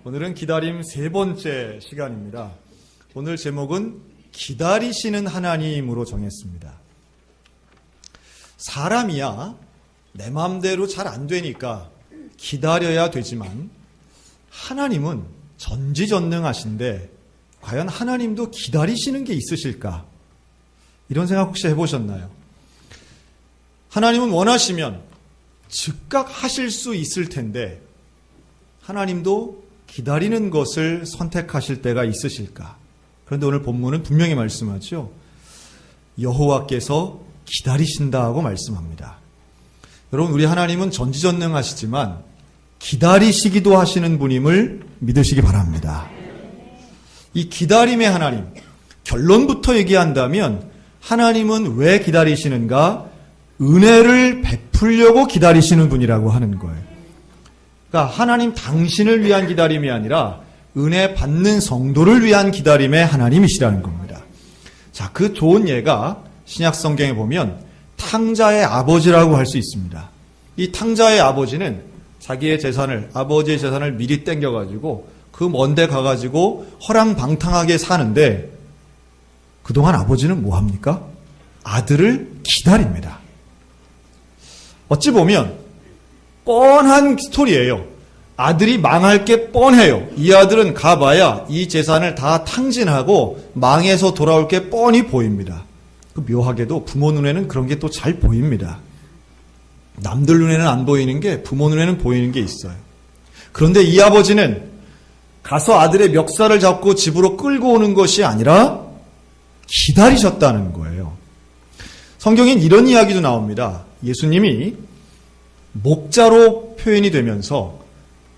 오늘은 기다림 세 번째 시간입니다. 오늘 제목은 기다리시는 하나님으로 정했습니다. 사람이야 내 마음대로 잘 안 되니까 기다려야 되지만 하나님은 전지전능하신데 과연 하나님도 기다리시는 게 있으실까? 이런 생각 혹시 해보셨나요? 하나님은 원하시면 즉각 하실 수 있을 텐데 하나님도 기다리는 것을 선택하실 때가 있으실까? 그런데 오늘 본문은 분명히 말씀하죠. 여호와께서 기다리신다고 말씀합니다. 여러분, 우리 하나님은 전지전능하시지만 기다리시기도 하시는 분임을 믿으시기 바랍니다. 이 기다림의 하나님, 결론부터 얘기한다면 하나님은 왜 기다리시는가? 은혜를 베풀려고 기다리시는 분이라고 하는 거예요. 그러니까 하나님 당신을 위한 기다림이 아니라 은혜 받는 성도를 위한 기다림의 하나님이시라는 겁니다. 자, 그 좋은 예가 신약 성경에 보면 탕자의 아버지라고 할 수 있습니다. 이 탕자의 아버지는 자기의 재산을, 아버지의 재산을 미리 땡겨가지고 그 먼데 가가지고 허랑방탕하게 사는데 그동안 아버지는 뭐 합니까? 아들을 기다립니다. 어찌 보면 뻔한 스토리예요. 아들이 망할 게 뻔해요. 이 아들은 가봐야 이 재산을 다 탕진하고 망해서 돌아올 게 뻔히 보입니다. 묘하게도 부모 눈에는 그런 게 또 잘 보입니다. 남들 눈에는 안 보이는 게 부모 눈에는 보이는 게 있어요. 그런데 이 아버지는 가서 아들의 멱살을 잡고 집으로 끌고 오는 것이 아니라 기다리셨다는 거예요. 성경엔 이런 이야기도 나옵니다. 예수님이 목자로 표현이 되면서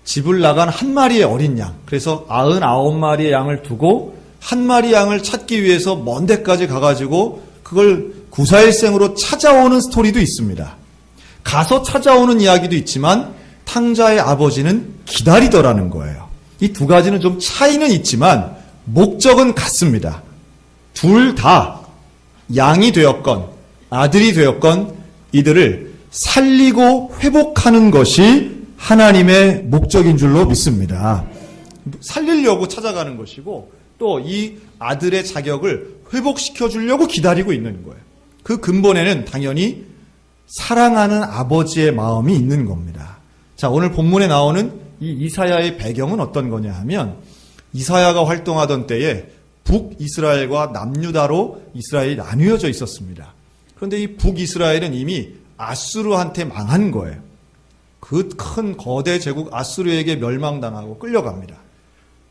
집을 나간 한 마리의 어린 양, 그래서 99마리의 양을 두고 한 마리 양을 찾기 위해서 먼 데까지 가가지고 그걸 구사일생으로 찾아오는 스토리도 있습니다. 가서 찾아오는 이야기도 있지만 탕자의 아버지는 기다리더라는 거예요. 이 두 가지는 좀 차이는 있지만 목적은 같습니다. 둘 다 양이 되었건 아들이 되었건 이들을 살리고 회복하는 것이 하나님의 목적인 줄로 믿습니다. 살리려고 찾아가는 것이고 또 이 아들의 자격을 회복시켜 주려고 기다리고 있는 거예요. 그 근본에는 당연히 사랑하는 아버지의 마음이 있는 겁니다. 자, 오늘 본문에 나오는 이 이사야의 배경은 어떤 거냐 하면 이사야가 활동하던 때에 북이스라엘과 남유다로 이스라엘이 나뉘어져 있었습니다. 그런데 이 북이스라엘은 이미 아수르한테 망한 거예요. 그 큰 거대 제국 아수르에게 멸망당하고 끌려갑니다.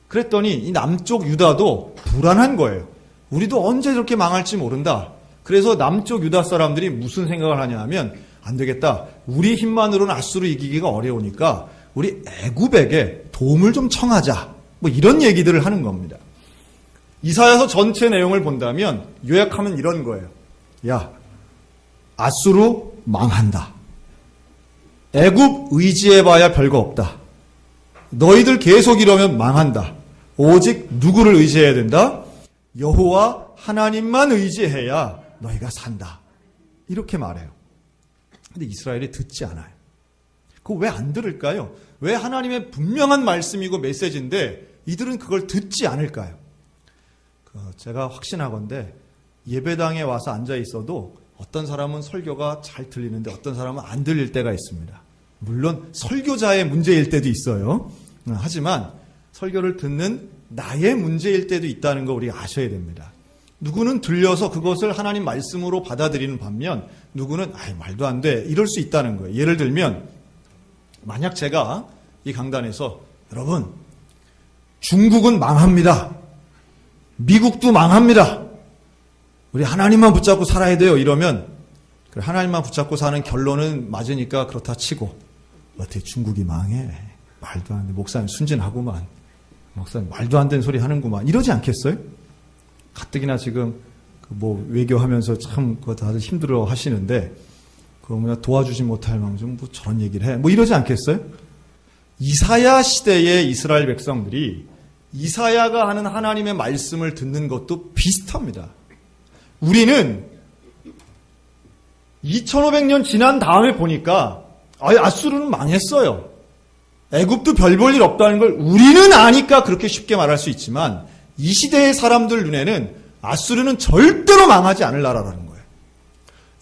그랬더니 이 남쪽 유다도 불안한 거예요. 우리도 언제 저렇게 망할지 모른다. 그래서 남쪽 유다 사람들이 무슨 생각을 하냐 하면 안 되겠다. 우리 힘만으로는 아수르 이기기가 어려우니까 우리 애굽에게 도움을 좀 청하자. 뭐 이런 얘기들을 하는 겁니다. 이사야서 전체 내용을 본다면 요약하면 이런 거예요. 야, 아수르 망한다. 애굽 의지해봐야 별거 없다. 너희들 계속 이러면 망한다. 오직 누구를 의지해야 된다? 여호와 하나님만 의지해야 너희가 산다. 이렇게 말해요. 근데 이스라엘이 듣지 않아요. 그거 왜 안 들을까요? 왜 하나님의 분명한 말씀이고 메시지인데 이들은 그걸 듣지 않을까요? 제가 확신하건대 예배당에 와서 앉아 있어도 어떤 사람은 설교가 잘 들리는데 어떤 사람은 안 들릴 때가 있습니다. 물론 설교자의 문제일 때도 있어요. 하지만 설교를 듣는 나의 문제일 때도 있다는 거 우리가 아셔야 됩니다. 누구는 들려서 그것을 하나님 말씀으로 받아들이는 반면 누구는 말도 안 돼 이럴 수 있다는 거예요. 예를 들면 만약 제가 이 강단에서 여러분 중국은 망합니다. 미국도 망합니다. 우리 하나님만 붙잡고 살아야 돼요. 이러면 하나님만 붙잡고 사는 결론은 맞으니까 그렇다 치고 어떻게 중국이 망해? 말도 안 돼. 목사님 순진하구만. 목사님 말도 안 되는 소리 하는구만. 이러지 않겠어요? 가뜩이나 지금 외교하면서 참 그거 다들 힘들어 하시는데 그거 도와주지 못할 망정 저런 얘기를 해. 이러지 않겠어요? 이사야 시대의 이스라엘 백성들이 이사야가 하는 하나님의 말씀을 듣는 것도 비슷합니다. 우리는 2500년 지난 다음에 보니까 아수르는 망했어요. 애굽도 별 볼 일 없다는 걸 우리는 아니까 그렇게 쉽게 말할 수 있지만 이 시대의 사람들 눈에는 아수르는 절대로 망하지 않을 나라라는 거예요.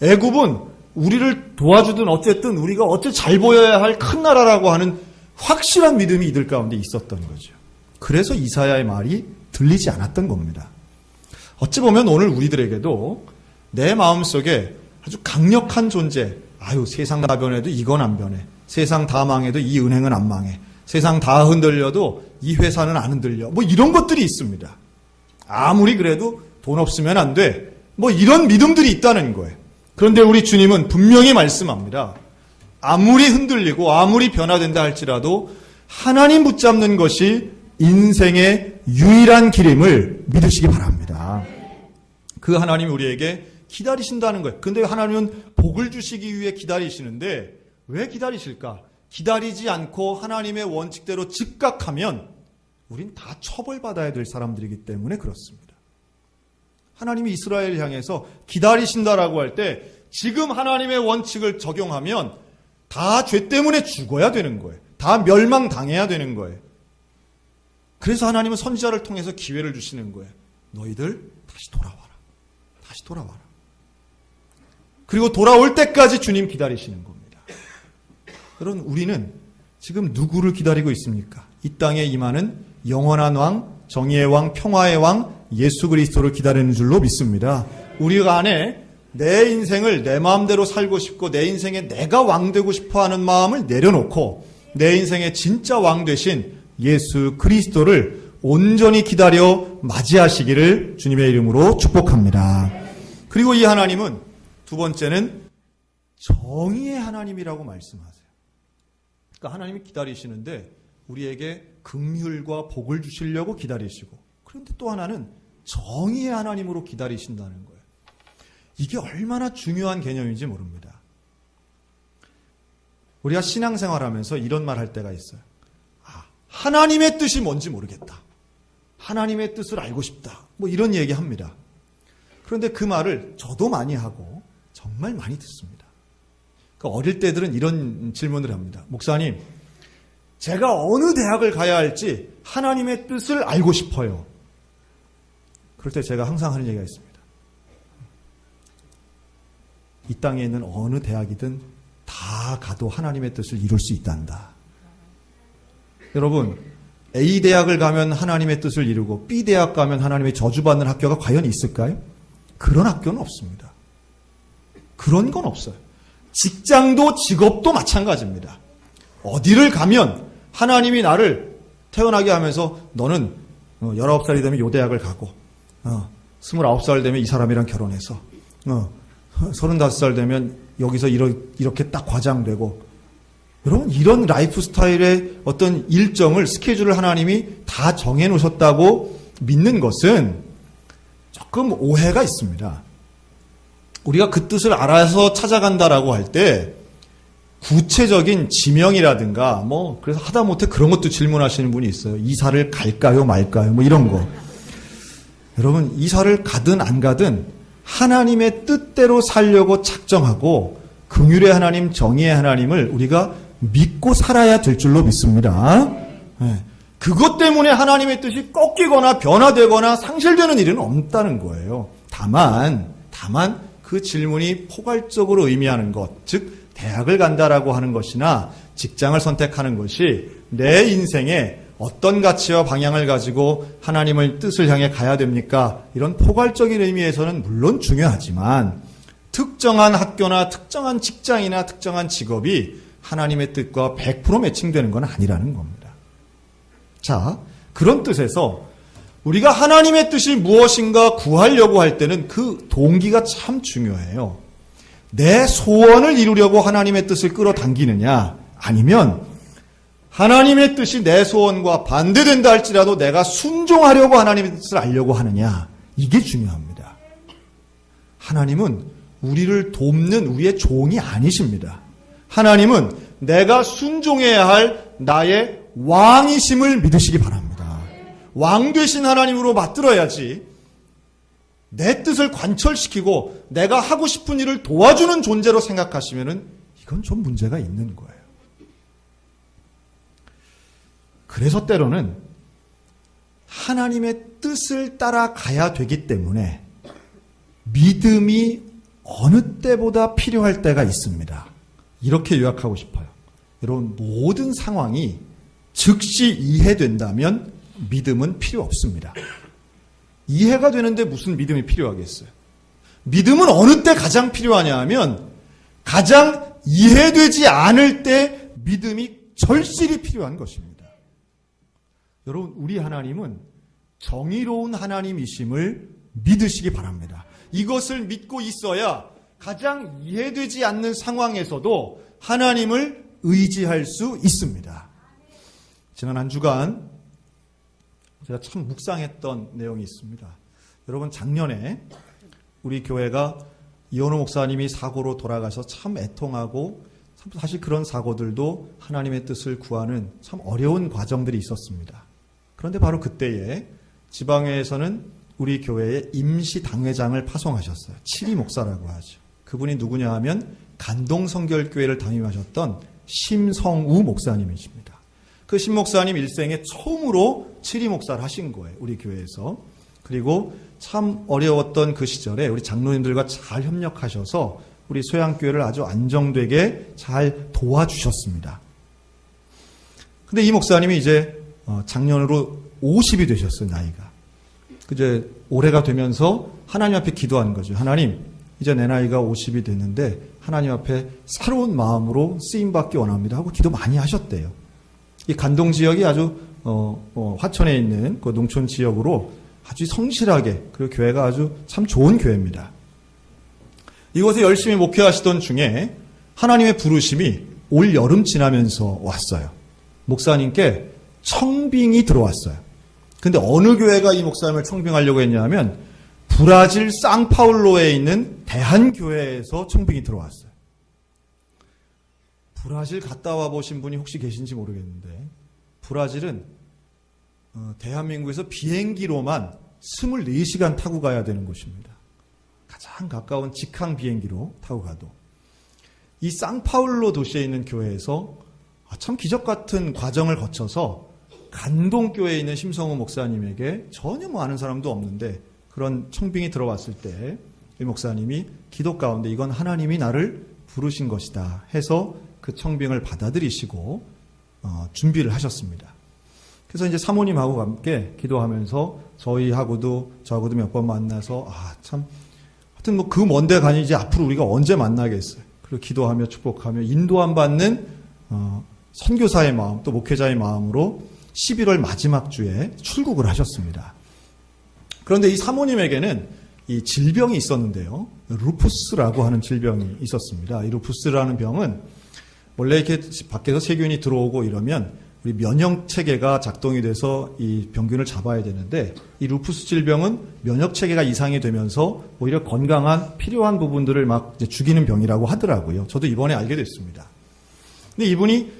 애굽은 우리를 도와주든 어쨌든 우리가 어째 잘 보여야 할 큰 나라라고 하는 확실한 믿음이 이들 가운데 있었던 거죠. 그래서 이사야의 말이 들리지 않았던 겁니다. 어찌 보면 오늘 우리들에게도 내 마음속에 아주 강력한 존재, 세상 다 변해도 이건 안 변해. 세상 다 망해도 이 은행은 안 망해. 세상 다 흔들려도 이 회사는 안 흔들려. 이런 것들이 있습니다. 아무리 그래도 돈 없으면 안 돼. 이런 믿음들이 있다는 거예요. 그런데 우리 주님은 분명히 말씀합니다. 아무리 흔들리고 아무리 변화된다 할지라도 하나님 붙잡는 것이 인생의 유일한 길임을 믿으시기 바랍니다. 그 하나님이 우리에게 기다리신다는 거예요. 그런데 하나님은 복을 주시기 위해 기다리시는데 왜 기다리실까? 기다리지 않고 하나님의 원칙대로 즉각하면 우린 다 처벌받아야 될 사람들이기 때문에 그렇습니다. 하나님이 이스라엘을 향해서 기다리신다라고 할 때 지금 하나님의 원칙을 적용하면 다 죄 때문에 죽어야 되는 거예요. 다 멸망당해야 되는 거예요. 그래서 하나님은 선지자를 통해서 기회를 주시는 거예요. 너희들 다시 돌아와라. 다시 돌아와라. 그리고 돌아올 때까지 주님 기다리시는 겁니다. 여러분, 우리는 지금 누구를 기다리고 있습니까? 이 땅에 임하는 영원한 왕, 정의의 왕, 평화의 왕, 예수 그리스도를 기다리는 줄로 믿습니다. 우리 안에 내 인생을 내 마음대로 살고 싶고 내 인생에 내가 왕 되고 싶어 하는 마음을 내려놓고 내 인생의 진짜 왕 되신 예수 그리스도를 온전히 기다려 맞이하시기를 주님의 이름으로 축복합니다. 그리고 이 하나님은 두 번째는 정의의 하나님이라고 말씀하세요. 그러니까 하나님이 기다리시는데 우리에게 긍휼과 복을 주시려고 기다리시고, 그런데 또 하나는 정의의 하나님으로 기다리신다는 거예요. 이게 얼마나 중요한 개념인지 모릅니다. 우리가 신앙생활하면서 이런 말 할 때가 있어요. 하나님의 뜻이 뭔지 모르겠다. 하나님의 뜻을 알고 싶다. 이런 얘기 합니다. 그런데 그 말을 저도 많이 하고 정말 많이 듣습니다. 그러니까 어릴 때들은 이런 질문을 합니다. 목사님, 제가 어느 대학을 가야 할지 하나님의 뜻을 알고 싶어요. 그럴 때 제가 항상 하는 얘기가 있습니다. 이 땅에 있는 어느 대학이든 다 가도 하나님의 뜻을 이룰 수 있단다. 여러분, A 대학을 가면 하나님의 뜻을 이루고 B 대학 가면 하나님의 저주받는 학교가 과연 있을까요? 그런 학교는 없습니다. 그런 건 없어요. 직장도 직업도 마찬가지입니다. 어디를 가면 하나님이 나를 태어나게 하면서 너는 19살이 되면 이 대학을 가고 29살 되면 이 사람이랑 결혼해서 35살 되면 여기서 이렇게 딱 과장되고, 여러분, 이런 라이프 스타일의 어떤 일정을, 스케줄을 하나님이 다 정해놓으셨다고 믿는 것은 조금 오해가 있습니다. 우리가 그 뜻을 알아서 찾아간다라고 할 때 구체적인 지명이라든가 그래서 하다못해 그런 것도 질문하시는 분이 있어요. 이사를 갈까요 말까요 이런 거. 여러분, 이사를 가든 안 가든 하나님의 뜻대로 살려고 작정하고 긍휼의 하나님, 정의의 하나님을 우리가 믿고 살아야 될 줄로 믿습니다. 그것 때문에 하나님의 뜻이 꺾이거나 변화되거나 상실되는 일은 없다는 거예요. 다만 그 질문이 포괄적으로 의미하는 것, 즉 대학을 간다라고 하는 것이나 직장을 선택하는 것이 내 인생에 어떤 가치와 방향을 가지고 하나님의 뜻을 향해 가야 됩니까? 이런 포괄적인 의미에서는 물론 중요하지만 특정한 학교나 특정한 직장이나 특정한 직업이 하나님의 뜻과 100% 매칭되는 건 아니라는 겁니다. 자, 그런 뜻에서 우리가 하나님의 뜻이 무엇인가 구하려고 할 때는 그 동기가 참 중요해요. 내 소원을 이루려고 하나님의 뜻을 끌어당기느냐, 아니면 하나님의 뜻이 내 소원과 반대된다 할지라도 내가 순종하려고 하나님의 뜻을 알려고 하느냐, 이게 중요합니다. 하나님은 우리를 돕는 우리의 종이 아니십니다. 하나님은 내가 순종해야 할 나의 왕이심을 믿으시기 바랍니다. 왕 되신 하나님으로 맞들어야지 내 뜻을 관철시키고 내가 하고 싶은 일을 도와주는 존재로 생각하시면은 이건 좀 문제가 있는 거예요. 그래서 때로는 하나님의 뜻을 따라가야 되기 때문에 믿음이 어느 때보다 필요할 때가 있습니다. 이렇게 요약하고 싶어요. 여러분, 모든 상황이 즉시 이해된다면 믿음은 필요 없습니다. 이해가 되는데 무슨 믿음이 필요하겠어요? 믿음은 어느 때 가장 필요하냐 하면 가장 이해되지 않을 때 믿음이 절실히 필요한 것입니다. 여러분, 우리 하나님은 정의로운 하나님이심을 믿으시기 바랍니다. 이것을 믿고 있어야 가장 이해되지 않는 상황에서도 하나님을 의지할 수 있습니다. 지난 한 주간 제가 참 묵상했던 내용이 있습니다. 여러분, 작년에 우리 교회가 이현우 목사님이 사고로 돌아가서 참 애통하고 사실 그런 사고들도 하나님의 뜻을 구하는 참 어려운 과정들이 있었습니다. 그런데 바로 그때에 지방회에서는 우리 교회에 임시 당회장을 파송하셨어요. 칠이 목사라고 하죠. 그분이 누구냐 하면 간동성결교회를 담임하셨던 심성우 목사님이십니다. 그 심 목사님 일생에 처음으로 칠이 목사를 하신 거예요. 우리 교회에서. 그리고 참 어려웠던 그 시절에 우리 장로님들과 잘 협력하셔서 우리 소양교회를 아주 안정되게 잘 도와주셨습니다. 근데 이 목사님이 이제 작년으로 50이 되셨어요, 나이가. 이제 올해가 되면서 하나님 앞에 기도하는 거죠. 하나님, 이제 내 나이가 50이 됐는데 하나님 앞에 새로운 마음으로 쓰임받기 원합니다 하고 기도 많이 하셨대요. 이 간동 지역이 아주 화천에 있는 그 농촌 지역으로 아주 성실하게, 그리고 교회가 아주 참 좋은 교회입니다. 이곳에 열심히 목회하시던 중에 하나님의 부르심이 올 여름 지나면서 왔어요. 목사님께 청빙이 들어왔어요. 근데 어느 교회가 이 목사님을 청빙하려고 했냐면 브라질 상파울로에 있는 대한교회에서 청빙이 들어왔어요. 브라질 갔다 와 보신 분이 혹시 계신지 모르겠는데 브라질은 대한민국에서 비행기로만 24시간 타고 가야 되는 곳입니다. 가장 가까운 직항 비행기로 타고 가도. 이 상파울로 도시에 있는 교회에서 참 기적 같은 과정을 거쳐서 간동교회에 있는 심성우 목사님에게 전혀 아는 사람도 없는데 그런 청빙이 들어왔을 때 이 목사님이 기도 가운데 이건 하나님이 나를 부르신 것이다 해서 그 청빙을 받아들이시고 준비를 하셨습니다. 그래서 이제 사모님하고 함께 기도하면서 저하고도 몇 번 만나서 참 하여튼 뭐 그 먼데 가니 이제 앞으로 우리가 언제 만나겠어요. 그리고 기도하며 축복하며 인도함 받는 선교사의 마음 또 목회자의 마음으로 11월 마지막 주에 출국을 하셨습니다. 그런데 이 사모님에게는 이 질병이 있었는데요. 루푸스라고 하는 질병이 있었습니다. 이 루푸스라는 병은 원래 이렇게 밖에서 세균이 들어오고 이러면 우리 면역 체계가 작동이 돼서 이 병균을 잡아야 되는데 이 루푸스 질병은 면역 체계가 이상이 되면서 오히려 건강한 필요한 부분들을 막 이제 죽이는 병이라고 하더라고요. 저도 이번에 알게 됐습니다. 근데 이분이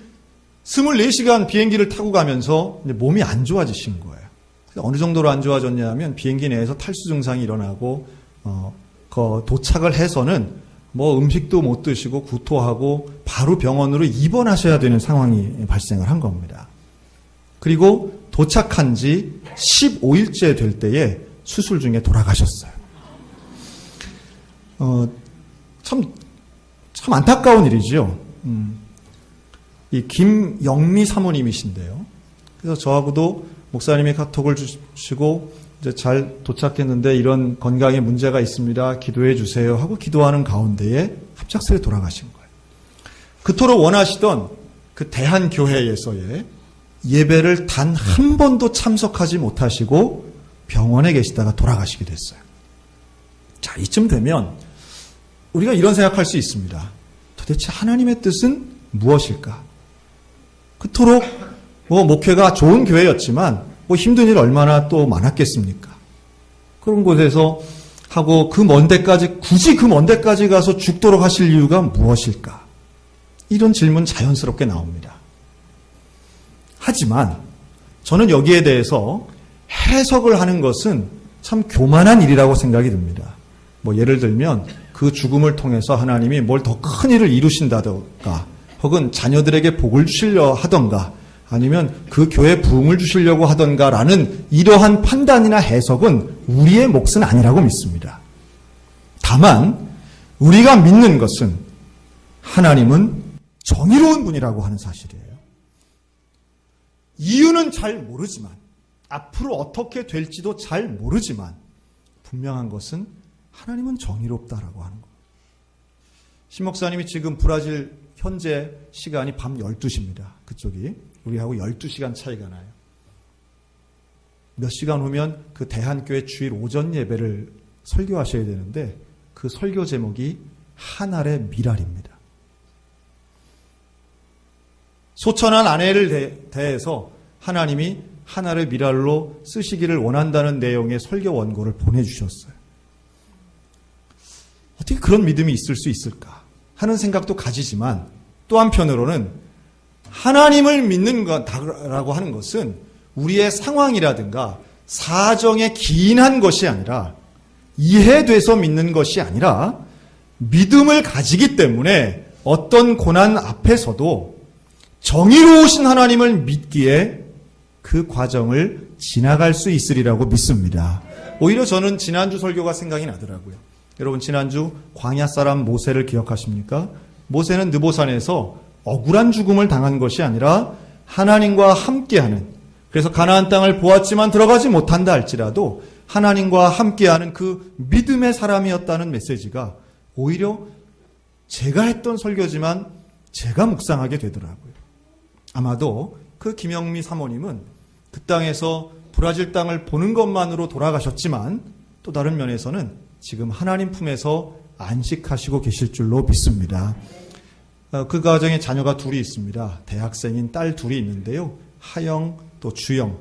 24시간 비행기를 타고 가면서 몸이 안 좋아지신 거예요. 어느 정도로 안 좋아졌냐면 비행기 내에서 탈수 증상이 일어나고 도착을 해서는 뭐 음식도 못 드시고 구토하고 바로 병원으로 입원하셔야 되는 상황이 발생을 한 겁니다. 그리고 도착한 지 15일째 될 때에 수술 중에 돌아가셨어요. 참 안타까운 일이죠. 이 김영미 사모님이신데요. 그래서 저하고도 목사님이 카톡을 주시고 이제 잘 도착했는데 이런 건강에 문제가 있습니다. 기도해 주세요 하고 기도하는 가운데에 갑작스레 돌아가신 거예요. 그토록 원하시던 그 대한교회에서의 예배를 단 한 번도 참석하지 못하시고 병원에 계시다가 돌아가시게 됐어요. 자, 이쯤 되면 우리가 이런 생각할 수 있습니다. 도대체 하나님의 뜻은 무엇일까? 그토록 목회가 좋은 교회였지만 힘든 일 얼마나 또 많았겠습니까? 그런 곳에서 하고 굳이 그 먼 데까지 가서 죽도록 하실 이유가 무엇일까? 이런 질문 자연스럽게 나옵니다. 하지만 저는 여기에 대해서 해석을 하는 것은 참 교만한 일이라고 생각이 듭니다. 뭐 예를 들면 그 죽음을 통해서 하나님이 뭘 더 큰 일을 이루신다던가 혹은 자녀들에게 복을 주시려 하던가 아니면 그 교회에 부흥을 주시려고 하던가라는 이러한 판단이나 해석은 우리의 몫은 아니라고 믿습니다. 다만 우리가 믿는 것은 하나님은 정의로운 분이라고 하는 사실이에요. 이유는 잘 모르지만 앞으로 어떻게 될지도 잘 모르지만 분명한 것은 하나님은 정의롭다라고 하는 거예요. 신 목사님이 지금 브라질 현재 시간이 밤 12시입니다. 그쪽이. 우리하고 12시간 차이가 나요. 몇 시간 후면 그 대한교회 주일 오전 예배를 설교하셔야 되는데 그 설교 제목이 하늘의 미랄입니다. 소천한 아내를 대해서 하나님이 하늘의 미랄로 쓰시기를 원한다는 내용의 설교 원고를 보내주셨어요. 어떻게 그런 믿음이 있을 수 있을까 하는 생각도 가지지만 또 한편으로는 하나님을 믿는 것라고 하는 것은 우리의 상황이라든가 사정에 기인한 것이 아니라 이해돼서 믿는 것이 아니라 믿음을 가지기 때문에 어떤 고난 앞에서도 정의로우신 하나님을 믿기에 그 과정을 지나갈 수 있으리라고 믿습니다. 오히려 저는 지난주 설교가 생각이 나더라고요. 여러분 지난주 광야 사람 모세를 기억하십니까? 모세는 느보산에서 억울한 죽음을 당한 것이 아니라 하나님과 함께하는, 그래서 가나안 땅을 보았지만 들어가지 못한다 할지라도 하나님과 함께하는 그 믿음의 사람이었다는 메시지가 오히려 제가 했던 설교지만 제가 묵상하게 되더라고요. 아마도 그 김영미 사모님은 그 땅에서 브라질 땅을 보는 것만으로 돌아가셨지만 또 다른 면에서는 지금 하나님 품에서 안식하시고 계실 줄로 믿습니다. 그 가정에 자녀가 둘이 있습니다. 대학생인 딸 둘이 있는데요. 하영 또 주영,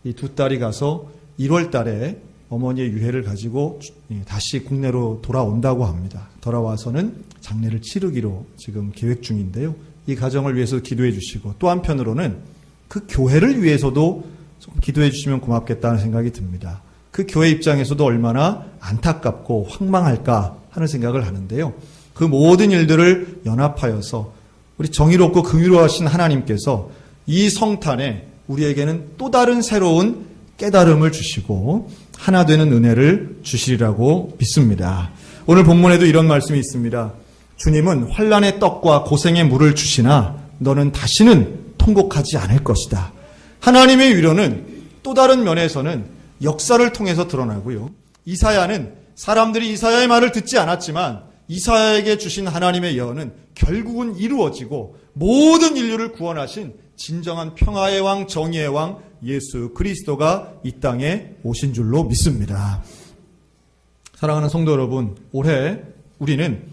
이 두 딸이 가서 1월 달에 어머니의 유해를 가지고 다시 국내로 돌아온다고 합니다. 돌아와서는 장례를 치르기로 지금 계획 중인데요. 이 가정을 위해서 기도해 주시고 또 한편으로는 그 교회를 위해서도 좀 기도해 주시면 고맙겠다는 생각이 듭니다. 그 교회 입장에서도 얼마나 안타깝고 황망할까 하는 생각을 하는데요. 그 모든 일들을 연합하여서 우리 정의롭고 긍휼하신 하나님께서 이 성탄에 우리에게는 또 다른 새로운 깨달음을 주시고 하나 되는 은혜를 주시리라고 믿습니다. 오늘 본문에도 이런 말씀이 있습니다. 주님은 환난의 떡과 고생의 물을 주시나 너는 다시는 통곡하지 않을 것이다. 하나님의 위로는 또 다른 면에서는 역사를 통해서 드러나고요. 이사야는 사람들이 이사야의 말을 듣지 않았지만 이사야에게 주신 하나님의 예언은 결국은 이루어지고 모든 인류를 구원하신 진정한 평화의 왕, 정의의 왕 예수 그리스도가 이 땅에 오신 줄로 믿습니다. 사랑하는 성도 여러분, 올해 우리는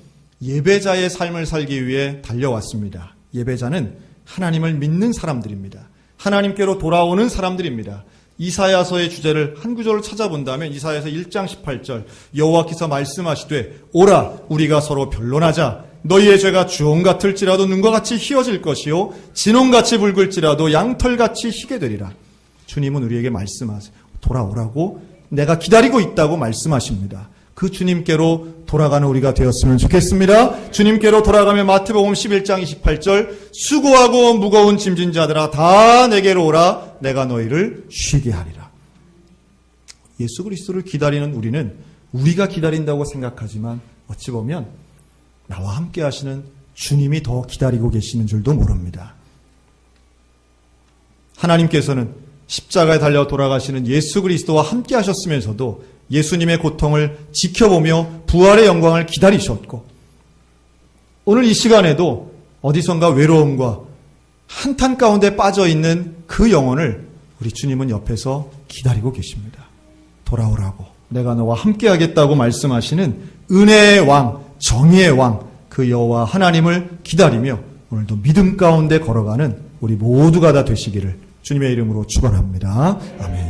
예배자의 삶을 살기 위해 달려왔습니다. 예배자는 하나님을 믿는 사람들입니다. 하나님께로 돌아오는 사람들입니다. 이사야서의 주제를 한 구절을 찾아본다면 이사야서 1장 18절 여호와께서 말씀하시되 오라 우리가 서로 변론하자. 너희의 죄가 주홍 같을지라도 눈과 같이 희어질 것이요 진홍같이 붉을지라도 양털같이 희게 되리라. 주님은 우리에게 말씀하세요. 돌아오라고 내가 기다리고 있다고 말씀하십니다. 그 주님께로 돌아가는 우리가 되었으면 좋겠습니다. 주님께로 돌아가면 마태복음 11장 28절 수고하고 무거운 짐진 자들아 다 내게로 오라 내가 너희를 쉬게 하리라. 예수 그리스도를 기다리는 우리는 우리가 기다린다고 생각하지만 어찌 보면 나와 함께 하시는 주님이 더 기다리고 계시는 줄도 모릅니다. 하나님께서는 십자가에 달려 돌아가시는 예수 그리스도와 함께 하셨으면서도 예수님의 고통을 지켜보며 부활의 영광을 기다리셨고 오늘 이 시간에도 어디선가 외로움과 한탄 가운데 빠져있는 그 영혼을 우리 주님은 옆에서 기다리고 계십니다. 돌아오라고 내가 너와 함께 하겠다고 말씀하시는 은혜의 왕, 정의의 왕, 그 여호와 하나님을 기다리며 오늘도 믿음 가운데 걸어가는 우리 모두가 다 되시기를 주님의 이름으로 축원합니다. 아멘.